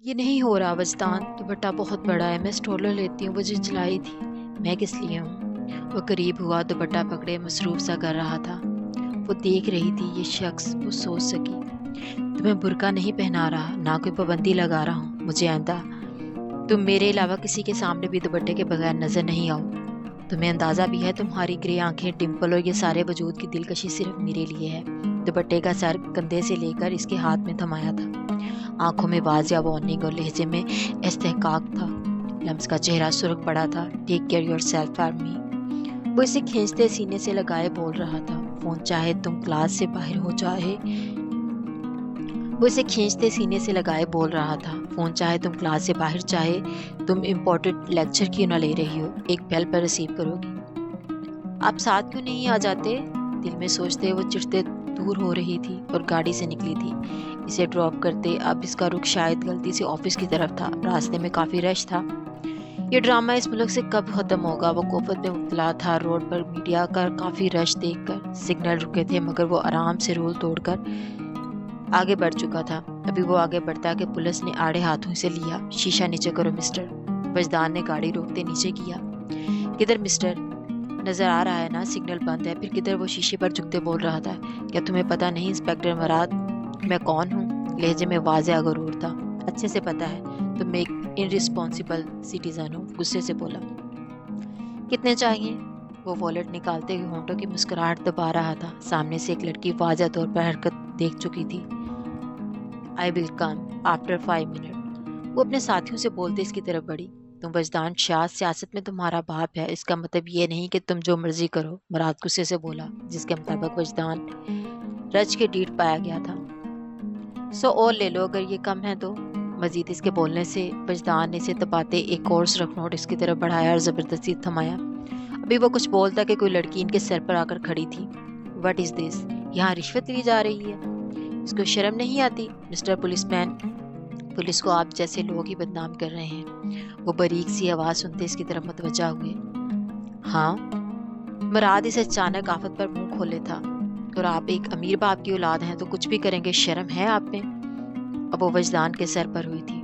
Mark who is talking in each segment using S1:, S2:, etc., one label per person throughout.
S1: یہ نہیں ہو رہا وجدان، دوپٹہ بہت بڑا ہے، میں اسٹولر لیتی ہوں، وہ جو جلائی تھی میں کس لیے ہوں؟ وہ قریب ہوا، دوپٹہ پکڑے مصروف سا کر رہا تھا۔ وہ دیکھ رہی تھی یہ شخص، وہ سوچ سکی تمہیں برقع نہیں پہنا رہا، نہ کوئی پابندی لگا رہا ہوں، مجھے آئندہ تم میرے علاوہ کسی کے سامنے بھی دوپٹے کے بغیر نظر نہیں آؤ۔ تمہیں اندازہ بھی ہے تمہاری گرے آنکھیں، ڈمپل اور یہ سارے وجود کی دلکشی صرف میرے لیے ہے۔ دوپٹے کا سر کندھے سے لے کر اس کے ہاتھ میں تھمایا تھا، آنکھوں میں واضح وارننگ اور لہجے میں استحقاق تھا۔ لمس کا چہرہ سرخ پڑا تھا۔ Take care your self for me, وہ اسے کھینچتے سینے سے لگائے بول رہا تھا۔ فون چاہے تم کلاس سے باہر ہو چاہے وہ اسے کھینچتے سینے سے لگائے بول رہا تھا۔ فون چاہے تم کلاس سے باہر، چاہے تم امپورٹنٹ لیکچر کیوں نہ لے رہی ہو، ایک بیل پر ریسیو کرو گی۔ آپ ساتھ کیوں نہیں آ جاتے؟ دل میں سوچتے وہ چڑھتے دور ہو رہی تھی اور گاڑی سے نکلی تھی اسے ڈراپ کرتے۔ اب اس کا رخ شاید غلطی سے آفس کی طرف تھا، راستے میں کافی رش تھا۔ یہ ڈرامہ اس ملک سے کب ختم ہوگا؟ وہ کوفت میں مبتلا تھا۔ روڈ پر میڈیا کا کافی رش دیکھ کر سگنل رکے تھے، مگر وہ آرام سے رول توڑ کر آگے بڑھ چکا تھا۔ ابھی وہ آگے بڑھتا کہ پولیس نے آڑے ہاتھوں سے لیا۔ شیشہ نیچے کرو مسٹر، وجدان نے گاڑی روکتے نیچے کیا۔ کدھر مسٹر؟ نظر آ رہا ہے نا سگنل بند ہے، پھر کدھر؟ وہ شیشے پر جھکتے بول رہا تھا۔ کیا تمہیں پتہ نہیں انسپیکٹر مراد میں کون ہوں؟ لہجے میں واضح غرور تھا۔ اچھے سے پتہ ہے، تم ایک انرسپانسبل سٹیزن ہو، غصے سے بولا۔ کتنے چاہیے؟ وہ والیٹ نکالتے ہوئے ہونٹوں کی مسکراہٹ دبا رہا تھا۔ سامنے سے ایک لڑکی واضح طور پر حرکت دیکھ چکی تھی۔ I will come after 5 minutes۔ وہ اپنے ساتھیوں سے بولتے اس کی طرف بڑھی۔ تم وجدان شاہ، سیاست میں تمہارا باپ ہے، اس کا مطلب یہ نہیں کہ تم جو مرضی کرو، مراد غصے سے بولا، جس کے مطابق وجدان رج کے ڈیٹ پایا گیا تھا۔ سو اور لے لو اگر یہ کم ہے تو۔ مزید اس کے بولنے سے وجدان نے اسے تپاتے ایک اور رف نوٹ اس کی طرف بڑھایا اور زبردستی تھمایا۔ ابھی وہ کچھ بولتا کہ کوئی لڑکی ان کے سر پر آ کر کھڑی تھی۔ وٹ از دس؟ یہاں رشوت لی جا رہی ہے؟ اس کو شرم نہیں آتی؟ مسٹر پولیس مین، پولیس کو آپ جیسے لوگ ہی بدنام کر رہے ہیں۔ وہ باریک سی آواز سنتے اس کی طرف متوجہ ہوئے۔ ہاں؟ مراد اس اچانک آفت پر منہ کھولے تھا۔ اور آپ ایک امیر باپ کی اولاد ہیں تو کچھ بھی کریں گے، شرم ہے آپ میں؟ اب وہ وجدان کے سر پر ہوئی تھی،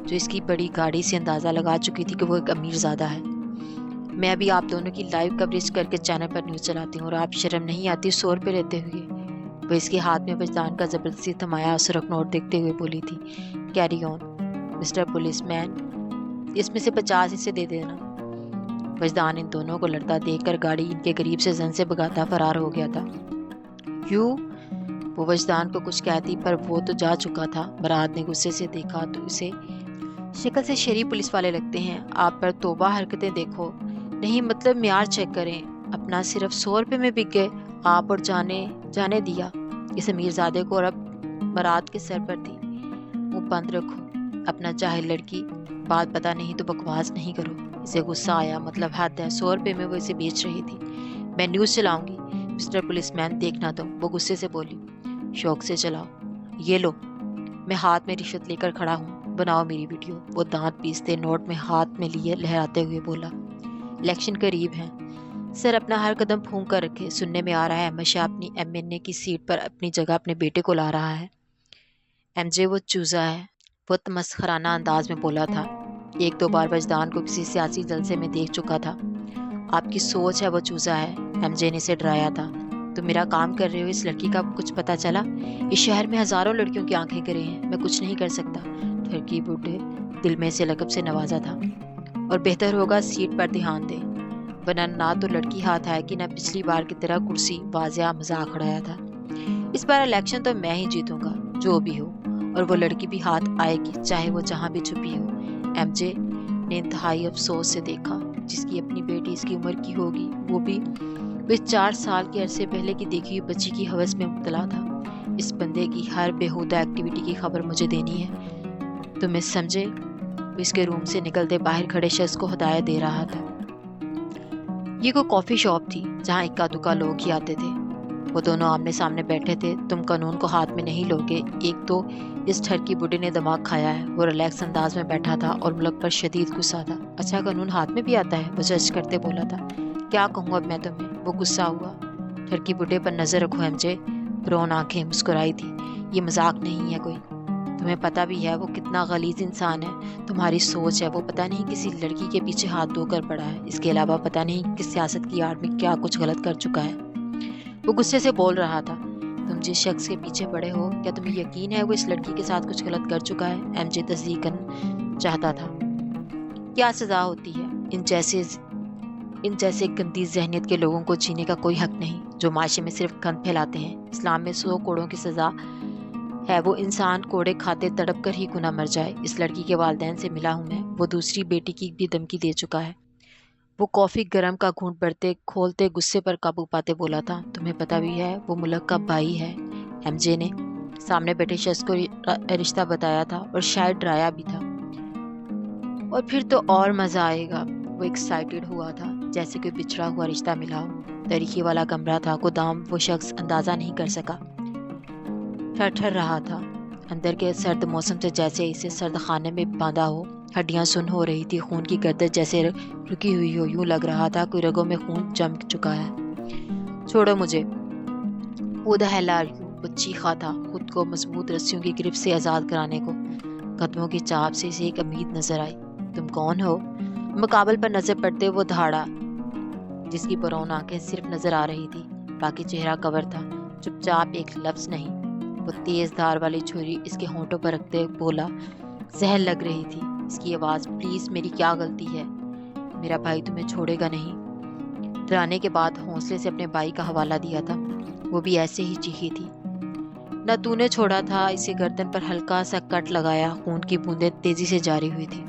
S1: جو اس کی بڑی گاڑی سے اندازہ لگا چکی تھی کہ وہ ایک امیر زادہ ہے۔ میں ابھی آپ دونوں کی لائیو کوریج کر کے چینل پر نیوز چلاتی ہوں اور آپ شرم نہیں آتی 100 روپے لیتے ہوئے؟ وہ اس کے ہاتھ میں وجدان کا زبردستی تھمایا سرخ نوٹ دیکھتے ہوئے بولی تھی۔ کیری آن مسٹر پولیس مین، اس میں سے 50 اسے دے دینا۔ وجدان ان دونوں کو لڑتا دیکھ کر گاڑی ان کے قریب سے زن سے بگاتا فرار ہو گیا تھا۔ یوں وہ وجدان کو کچھ کہتی، پر وہ تو جا چکا تھا۔ مراد نے غصے سے دیکھا تو اسے شکل سے شریف پولیس والے لگتے ہیں، آپ پر توبہ حرکتیں دیکھو۔ نہیں مطلب معیار چیک کریں، اپنا صرف 100 روپے میں بک گئے آپ، اور جانے دیا اس امیر زادے کو، اور اب مراد کے سر پر تھی۔ منہ بند رکھو، اپنا جاہل لڑکی، بات پتہ نہیں تو بکواس نہیں کرو۔ اسے غصہ آیا، مطلب حد ہے، 100 روپے میں وہ اسے بیچ رہی تھی۔ میں نیوز چلاؤں گی مسٹر پولیس مین، دیکھنا تم، وہ غصے سے بولی۔ شوق سے چلاؤ، یہ لو، میں ہاتھ میں رشوت لے کر کھڑا ہوں، بناؤ میری ویڈیو۔ وہ دانت پیستے نوٹ میں ہاتھ میں لیے لہراتے ہوئے بولا۔ الیکشن قریب ہیں، سر اپنا ہر قدم پھونک کر رکھے۔ سننے میں آ رہا ہے ہمیشہ اپنی MNA کی سیٹ پر اپنی جگہ اپنے بیٹے کو لا رہا ہے۔ MJ وہ چوزا ہے، وہ تمسخرانہ انداز میں بولا تھا۔ ایک دو بار وجدان کو کسی سیاسی جلسے میں دیکھ چکا تھا۔ آپ کی سوچ ہے وہ چوزا ہے، MJ نے اسے ڈرایا تھا۔ تم میرا کام کر رہے ہو، اس لڑکی کا کچھ پتہ چلا؟ اس شہر میں ہزاروں لڑکیوں کی آنکھیں گرے ہیں، میں کچھ نہیں کر سکتا۔ لڑکی بوڑھے دل میں سے لقب سے نوازا تھا، اور بہتر ہوگا سیٹ پر دھیان دے، ورنہ نہ تو لڑکی ہاتھ آئے گی، نہ پچھلی بار کی طرح کرسی۔ واضح مذاق اڑایا تھا۔ اس بار الیکشن تو میں ہی جیتوں گا، جو بھی ہو، اور وہ لڑکی بھی ہاتھ آئے گی، چاہے وہ جہاں بھی چھپی ہو۔ MJ نے انتہائی افسوس سے دیکھا، جس کی اپنی بیٹی اس کی عمر کی ہوگی، وہ بھی 4 سال کے عرصے پہلے کی دیکھی ہوئی بچی کی ہوس میں مبتلا تھا۔ اس بندے کی ہر بےہودہ ایکٹیویٹی کی خبر مجھے دینی ہے، تم اس سمجھے؟ وہ اس کے روم سے نکلتے باہر کھڑے شخص کو ہدایت دے رہا تھا۔ یہ کوئی کافی شاپ تھی جہاں اکا دکا لوگ ہی آتے تھے۔ وہ دونوں آمنے سامنے بیٹھے تھے۔ تم قانون کو ہاتھ میں نہیں لوگے، ایک تو اس ٹھر کی بڈھے نے دماغ کھایا ہے۔ وہ ریلیکس انداز میں بیٹھا تھا اور ملک پر شدید غصہ تھا۔ اچھا قانون ہاتھ میں بھی آتا ہے؟ وہ جج کرتے بولا تھا۔ کیا کہوں اب میں تمہیں؟ وہ غصہ ہوا۔ ٹھر کی بڈھے پر نظر رکھو MJ، برون آنکھیں مسکرائی تھی۔ یہ مذاق نہیں ہے کوئی، تمہیں پتہ بھی ہے وہ کتنا غلیظ انسان ہے. تمہاری سوچ ہے وہ پتہ نہیں کسی لڑکی کے پیچھے ہاتھ دھو کر پڑا ہے. اس کے علاوہ پتہ نہیں کس سیاست کی آڑ میں کیا کچھ غلط کر چکا ہے. وہ غصے سے بول رہا تھا. تم جس شخص کے پیچھے پڑے ہو کیا تمہیں یقین ہے وہ اس لڑکی کے ساتھ کچھ غلط کر چکا ہے؟ ایم جے تصدیق کرنا چاہتا تھا. کیا سزا ہوتی ہے؟ ان جیسے گندی ذہنیت کے لوگوں کو جینے کا کوئی حق نہیں جو معاشرے میں صرف گند پھیلاتے ہیں. اسلام میں 100 کوڑوں کی سزا ہے. وہ انسان کوڑے کھاتے تڑپ کر ہی گناہ مر جائے. اس لڑکی کے والدین سے ملا ہوں میں. وہ دوسری بیٹی کی بھی دھمکی دے چکا ہے. وہ کافی گرم کا گھونٹ بھرتے کھولتے غصے پر قابو پاتے بولا تھا. تمہیں پتہ بھی ہے وہ ملک کا بھائی ہے. ایم جے نے سامنے بیٹھے شخص کو رشتہ بتایا تھا اور شاید ڈرایا بھی تھا. اور پھر تو اور مزہ آئے گا. وہ ایکسائٹیڈ ہوا تھا جیسے کوئی بچھڑا ہوا رشتہ ملا ہو. تاریخی والا کمرہ تھا. گودام وہ شخص اندازہ نہیں کر سکا. ٹھر ٹھر رہا تھا. اندر کے سرد موسم سے جیسے اسے سرد خانے میں باندھا ہو. ہڈیاں سن ہو رہی تھی. خون کی گردش جیسے رکی ہوئی ہو. یوں لگ رہا تھا کوئی رگوں میں خون جم چکا ہے. چھوڑو مجھے. Who the hell are you؟ وہ چیخا تھا خود کو مضبوط رسیوں کی گرفت سے آزاد کرانے کو. قدموں کی چاپ سے اسے ایک امید نظر آئی. تم کون ہو؟ مقابل پر نظر پڑتے وہ دھاڑا جس کی برون آنکھیں صرف نظر آ رہی تھی. باقی چہرہ کور تھا. چپ چاپ ایک لفظ نہیں. وہ تیز دھار والی چھری اس کے ہونٹوں پر رکھتے بولا. زہر لگ رہی تھی اس کی آواز. پلیز میری کیا غلطی ہے؟ میرا بھائی تمہیں چھوڑے گا نہیں. ڈرانے کے بعد حوصلے سے اپنے بھائی کا حوالہ دیا تھا. وہ بھی ایسے ہی چیخی تھی. نہ تو نے چھوڑا تھا. اسے گردن پر ہلکا سا کٹ لگایا. خون کی بوندیں تیزی سے جاری ہوئی تھی.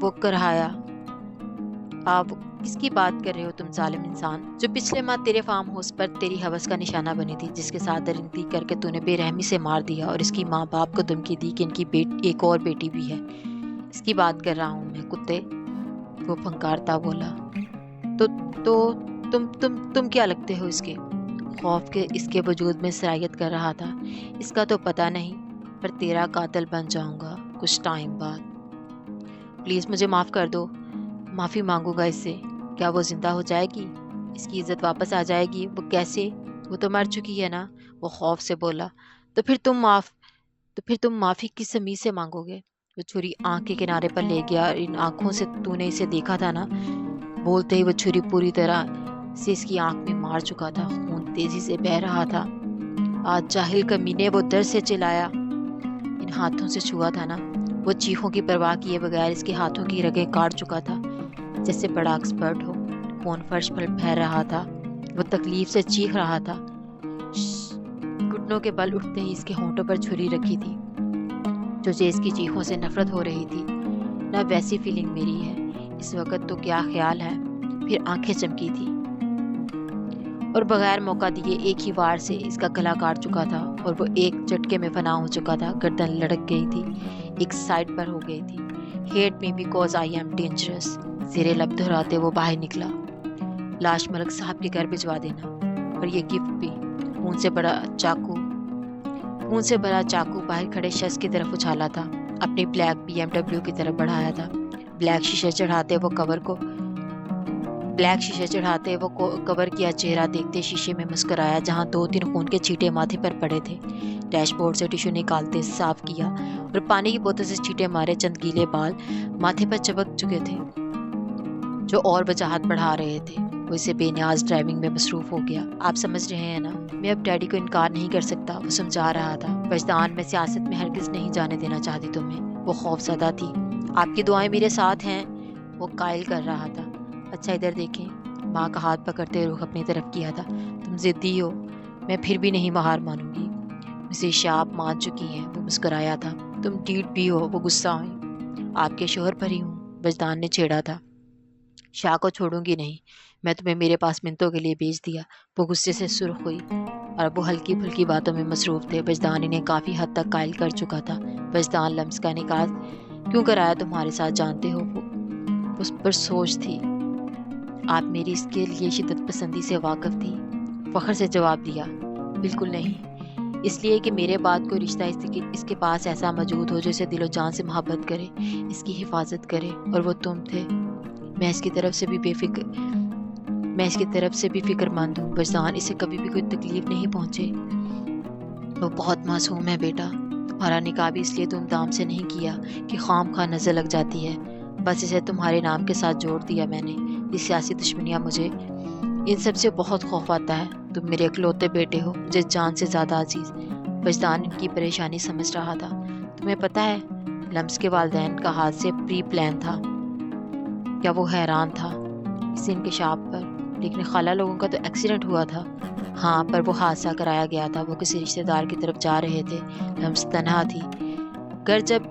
S1: وہ کرہایا. وہ کس کی بات کر رہے ہو تم ظالم انسان؟ جو پچھلے ماہ تیرے فارم ہاؤس پر تیری حوث کا نشانہ بنی تھی. جس کے ساتھ درندگی کر کے تو نے بے رحمی سے مار دیا اور اس کی ماں باپ کو دھمکی دی کہ ان کی ایک اور بیٹی بھی ہے. اس کی بات کر رہا ہوں میں کتے. وہ پھنکارتا بولا. تو تم کیا لگتے ہو اس کے؟ خوف کے اس کے وجود میں سرایت کر رہا تھا. اس کا تو پتہ نہیں پر تیرا قاتل بن جاؤں گا کچھ ٹائم بعد. پلیز مجھے معاف کر دو. معافی مانگوں گا اس سے. کیا وہ زندہ ہو جائے گی؟ اس کی عزت واپس آ جائے گی؟ وہ کیسے؟ وہ تو مر چکی ہے نا. وہ خوف سے بولا. تو پھر تم معافی کس امید سے مانگو گے؟ وہ چھری آنکھ کے کنارے پر لے گیا. ان آنکھوں سے تو نے اسے دیکھا تھا نا. بولتے ہی وہ چھری پوری طرح سے اس کی آنکھ میں مار چکا تھا. خون تیزی سے بہہ رہا تھا. آج جاہل کمینے. وہ در سے چلایا. ان ہاتھوں سے چھوا تھا نا. وہ چیخوں کی پرواہ کیے بغیر اس کے ہاتھوں کی رگیں کاٹ چکا تھا جیسے بڑا ایکسپرٹ ہو. خون فرش پر بہہ رہا تھا. وہ تکلیف سے چیخ رہا تھا. گھٹنوں کے بل اٹھتے ہی اس کے ہونٹوں پر چھری رکھی تھی. تجھے اس کی چیخوں سے نفرت ہو رہی تھی نہ؟ ویسی فیلنگ میری ہے اس وقت. تو کیا خیال ہے؟ پھر آنکھیں چمکی تھی اور بغیر موقع دیے ایک ہی وار سے اس کا گلا کاٹ چکا تھا اور وہ ایک جھٹکے میں فنا ہو چکا تھا. گردن لڑک گئی تھی. ایک سائڈ پر ہو گئی تھی. Hate me because I am dangerous. زیر لب دہراتے وہ باہر نکلا. لاش ملک صاحب کے گھر بھجوا دینا اور یہ گفٹ بھی. خون سے بڑا چاقو باہر کھڑے شخص کی طرف اچھالا تھا. اپنی بلیک BMW کی طرف بڑھایا تھا. بلیک شیشے چڑھاتے وہ کور کیا چہرہ دیکھتے شیشے میں مسکرایا جہاں 2-3 خون کے چھینٹے ماتھے پر پڑے تھے. ڈیش بورڈ سے ٹیشو نکالتے صاف کیا اور پانی کی بوتل سے چھینٹے مارے. چند گیلے بال ماتھے پر چپک چکے تھے جو اور وجاہت بڑھا رہے تھے. وہ اسے بے نیاز ڈرائیونگ میں مصروف ہو گیا. آپ سمجھ رہے ہیں نا میں اب ڈیڈی کو انکار نہیں کر سکتا. وہ سمجھا رہا تھا. وجدان میں سیاست میں ہرگز نہیں جانے دینا چاہتی تمہیں. وہ خوف زدہ تھی. آپ کی دعائیں میرے ساتھ ہیں. وہ قائل کر رہا تھا. اچھا ادھر دیکھیں. ماں کا ہاتھ پکڑتے رخ اپنی طرف کیا تھا. تم ضدی ہو. میں پھر بھی نہیں ہار مانوں گی. اسے شاپ مان چکی ہیں. وہ مسکرایا تھا. تم ڈیٹ بھی ہو. وہ غصہ ہوئی. آپ کے شوہر پر ہی ہوں. وجدان نے چھیڑا تھا. شاہ کو چھوڑوں گی نہیں. میں تمہیں میرے پاس منتوں کے لیے بھیج دیا. وہ غصے سے سرخ ہوئی اور وہ ہلکی پھلکی باتوں میں مصروف تھے. وجدان انہیں کافی حد تک قائل کر چکا تھا. وجدان لمس کا نکاح کیوں کرایا تمہارے ساتھ جانتے ہو؟ وہ اس پر سوچ تھی. آپ میری اس کے لیے شدت پسندی سے واقف تھی. فخر سے جواب دیا. بالکل نہیں. اس لیے کہ میرے بعد کوئی رشتہ اس کے پاس ایسا موجود ہو جو اسے دل و جان سے محبت کرے, اس کی حفاظت کرے, اور وہ تم تھے. میں اس کی طرف سے بھی فکر مند ہوں. وجدان اسے کبھی بھی کوئی تکلیف نہیں پہنچے. وہ بہت معصوم ہے بیٹا. تمہارا نکاح بھی اس لیے دھوم دھام سے نہیں کیا کہ خام خواہ نظر لگ جاتی ہے، بس اسے تمہارے نام کے ساتھ جوڑ دیا میں نے۔ یہ سیاسی دشمنیاں، مجھے ان سب سے بہت خوف آتا ہے۔ تم میرے اکلوتے بیٹے ہو، مجھے جان سے زیادہ عزیز۔ وجدان ان کی پریشانی سمجھ رہا تھا۔ تمہیں پتہ ہے لمس کے والدین کا ہاتھ سے پری پلان تھا؟ کیا وہ حیران تھا اس انکشاف پر؟ لیکن خالہ لوگوں کا تو ایکسیڈنٹ ہوا تھا۔ ہاں، پر وہ حادثہ کرایا گیا تھا، وہ کسی رشتہ دار کی طرف جا رہے تھے۔ لمس تنہا تھی۔ گھر جب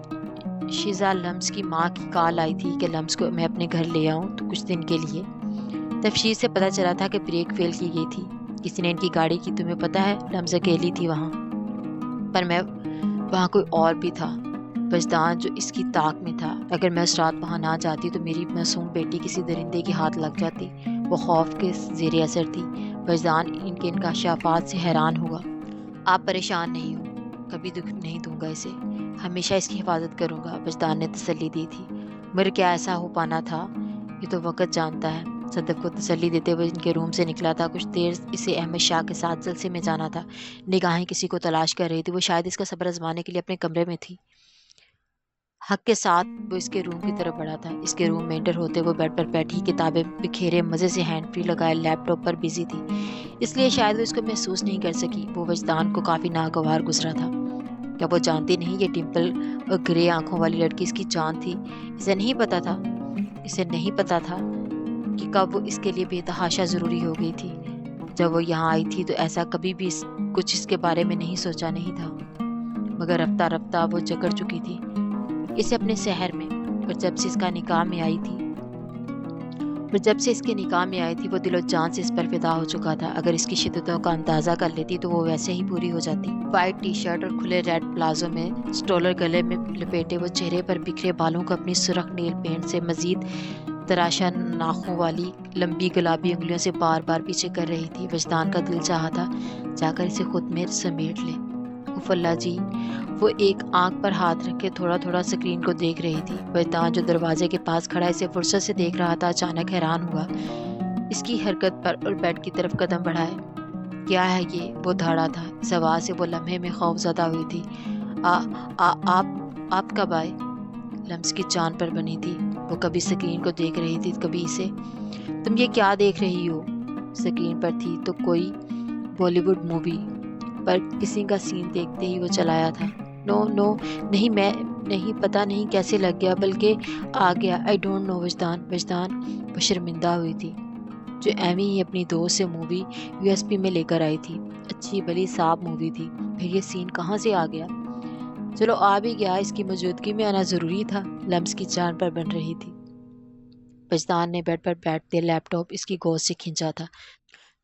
S1: شیزا لمس کی ماں کی کال آئی تھی کہ لمس کو میں اپنے گھر لے آؤں تو کچھ دن کے لیے، تفصیل سے پتہ چلا تھا کہ بریک فیل کی گئی تھی، کسی نے ان کی گاڑی کی۔ تمہیں پتہ ہے لمس اکیلی تھی وہاں، پر میں وہاں کوئی اور بھی تھا، وجدان جو اس کی طاق میں تھا۔ اگر میں اس رات وہاں نہ جاتی تو میری معصوم بیٹی کسی درندے کے ہاتھ لگ جاتی۔ وہ خوف کے زیر اثر تھی۔ وجدان ان کے انکشافات سے حیران ہوا۔ آپ پریشان نہیں ہو، کبھی دکھ نہیں دوں گا اسے، ہمیشہ اس کی حفاظت کروں گا، وجدان نے تسلی دی تھی۔ مگر کیا ایسا ہو پانا تھا یہ تو وقت جانتا ہے۔ صدق کو تسلی دیتے ہوئے ان کے روم سے نکلا تھا۔ کچھ دیر اسے احمد شاہ کے ساتھ جلسے میں جانا تھا۔ نگاہیں کسی کو تلاش کر رہی تھی، وہ شاید اس کا صبر آزمانے کے لیے اپنے کمرے میں تھی۔ حق کے ساتھ وہ اس کے روم کی طرف بڑھا تھا۔ اس کے روم میں انٹر ہوتے وہ بیڈ پر بیٹھی، کتابیں بکھیرے مزے سے ہینڈ فری لگائے لیپ ٹاپ پر بزی تھی، اس لیے شاید وہ اس کو محسوس نہیں کر سکی۔ وہ وجدان کو کافی ناگوار گزرا تھا۔ کیا وہ جانتی نہیں یہ ڈمپل اور گرے آنکھوں والی لڑکی اس کی جان تھی؟ اسے نہیں پتا تھا کہ کب وہ اس کے لیے بے تحاشا ضروری ہو گئی تھی۔ جب وہ یہاں آئی تھی تو ایسا کبھی بھی کچھ اس کے بارے میں نہیں سوچا نہیں تھا، مگر رفتہ رفتہ وہ جکڑ چکی تھی اسے اپنے شہر میں۔ اور جب سے اس کے نکاح میں آئی تھی وہ دل و جان سے اس پر فدا ہو چکا تھا۔ اگر اس کی شدتوں کا اندازہ کر لیتی تو وہ ویسے ہی پوری ہو جاتی۔ وائٹ ٹی شرٹ اور کھلے ریڈ پلازو میں سٹولر گلے میں لپیٹے، وہ چہرے پر بکھرے بالوں کو اپنی سرخ نیل پینٹ سے مزید تراشا ناخوں والی لمبی گلابی انگلیوں سے بار بار پیچھے کر رہی تھی۔ وجدان کا دل چاہا تھا جا کر اسے خود میں سمیٹ لے۔ اف اللہ جی! وہ ایک آنکھ پر ہاتھ رکھے تھوڑا تھوڑا سکرین کو دیکھ رہی تھی۔ وجدان جو دروازے کے پاس کھڑا اسے فرصت سے دیکھ رہا تھا اچانک حیران ہوا اس کی حرکت پر اور بیڈ کی طرف قدم بڑھائے۔ کیا ہے یہ؟ وہ دھاڑا تھا۔ اس آواز سے وہ لمحے میں خوف زدہ ہوئی تھی۔ آپ کب آئے؟ لمس کی جان پر بنی تھی۔ وہ کبھی سکرین کو دیکھ رہی تھی کبھی اسے۔ تم یہ کیا دیکھ رہی ہو؟ سکرین پر تھی تو کوئی بالی ووڈ مووی، پر کسی کا سین دیکھتے ہی وہ چلایا تھا۔ نو نہیں، میں نہیں، پتہ نہیں کیسے لگ گیا، بلکہ آ گیا۔ آئی ڈونٹ نو وجدان وہ شرمندہ ہوئی تھی جو ایویں ہی اپنی دوست سے مووی USB میں لے کر آئی تھی۔ اچھی بلی صاف مووی تھی، پھر یہ سین کہاں سے آ گیا؟ چلو آ بھی گیا، اس کی موجودگی میں آنا ضروری تھا، لمس کی جان پر بن رہی تھی۔ وجدان نے بیڈ پر بیٹھتے لیپ ٹاپ اس کی گود سے کھینچا تھا۔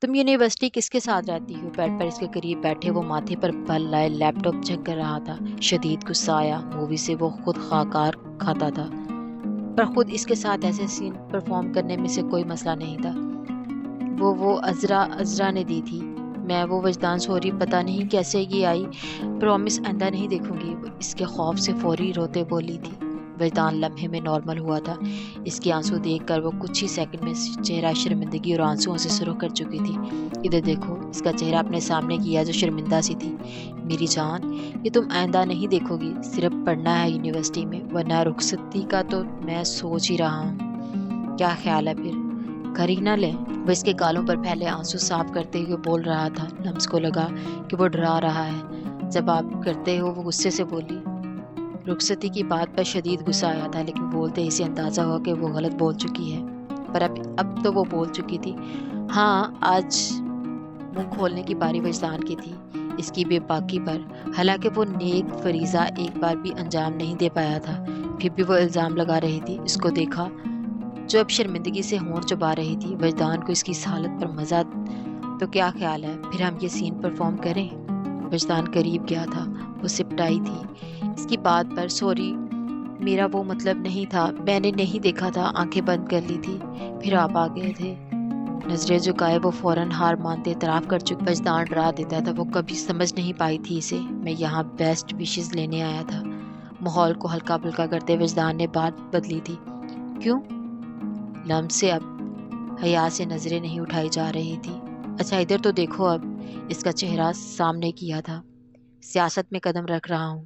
S1: تم یونیورسٹی کس کے ساتھ رہتی ہو؟ بیڈ پر اس کے قریب بیٹھے وہ ماتھے پر بل لائے لیپ ٹاپ چیک کر رہا تھا۔ شدید غصہ آیا۔ مووی سے وہ خود خاکار کھاتا تھا، پر خود اس کے ساتھ ایسے سین پرفارم کرنے میں سے کوئی مسئلہ نہیں تھا۔ وہ عذرا نے دی تھی۔ میں وہ وجدان سوری، پتہ نہیں کیسے یہ آئی، پرومس آئندہ نہیں دیکھوں گی، وہ اس کے خوف سے فوری روتے بولی تھی۔ وجدان لمحے میں نارمل ہوا تھا۔ اس کے آنسو دیکھ کر وہ کچھ ہی سیکنڈ میں چہرہ شرمندگی اور آنسوؤں سے سرخ کر چکی تھی۔ ادھر دیکھو، اس کا چہرہ اپنے سامنے کیا جو شرمندہ سی تھی۔ میری جان، یہ تم آئندہ نہیں دیکھو گی، صرف پڑھنا ہے یونیورسٹی میں، ورنہ رخصتی کا تو میں سوچ ہی رہا ہوں۔ کیا خیال ہے پھر کر ہی نہ لیں؟ وہ اس کے گالوں پر پھیلے آنسو صاف کرتے ہوئے بول رہا تھا۔ لمس کو لگا کہ وہ ڈرا رہا ہے۔ جب آپ کرتے ہو، وہ غصے سے بولی۔ رخصتی کی بات پر شدید غصہ آیا تھا، لیکن بولتے اسے اندازہ ہوا کہ وہ غلط بول چکی ہے، پر اب تو وہ بول چکی تھی۔ ہاں، آج منہ کھولنے کی باری وجدان کی تھی اس کی بے باکی پر۔ حالانکہ وہ نیک فریضہ ایک بار بھی انجام نہیں دے پایا تھا، پھر بھی وہ الزام لگا رہی تھی۔ اس کو دیکھا جو اب شرمندگی سے ہونٹ چبا رہی تھی۔ وجدان کو اس کی حالت پر مزہ تو کیا خیال ہے پھر ہم یہ سین پرفارم کریں؟ وجدان قریب گیا تھا، وہ سپٹائی تھی اس کی بات پر۔ سوری، میرا وہ مطلب نہیں تھا، میں نے نہیں دیکھا تھا، آنکھیں بند کر لی تھی، پھر آپ آ گئے تھے۔ نظریں جھکائے وہ فوراً ہار مانتے اعتراف کر چکے۔ وجدان ڈرا دیتا تھا، وہ کبھی سمجھ نہیں پائی تھی اسے۔ میں یہاں بیسٹ وشز لینے آیا تھا۔ ماحول کو ہلکا پھلکا کرتے وجدان نے بات بدلی تھی۔ کیوں؟ لمس سے اب حیا سے نظریں نہیں اٹھائی جا رہی تھی۔ اچھا ادھر تو دیکھو، اب اس کا چہرہ سامنے کیا تھا۔ سیاست میں قدم رکھ رہا ہوں۔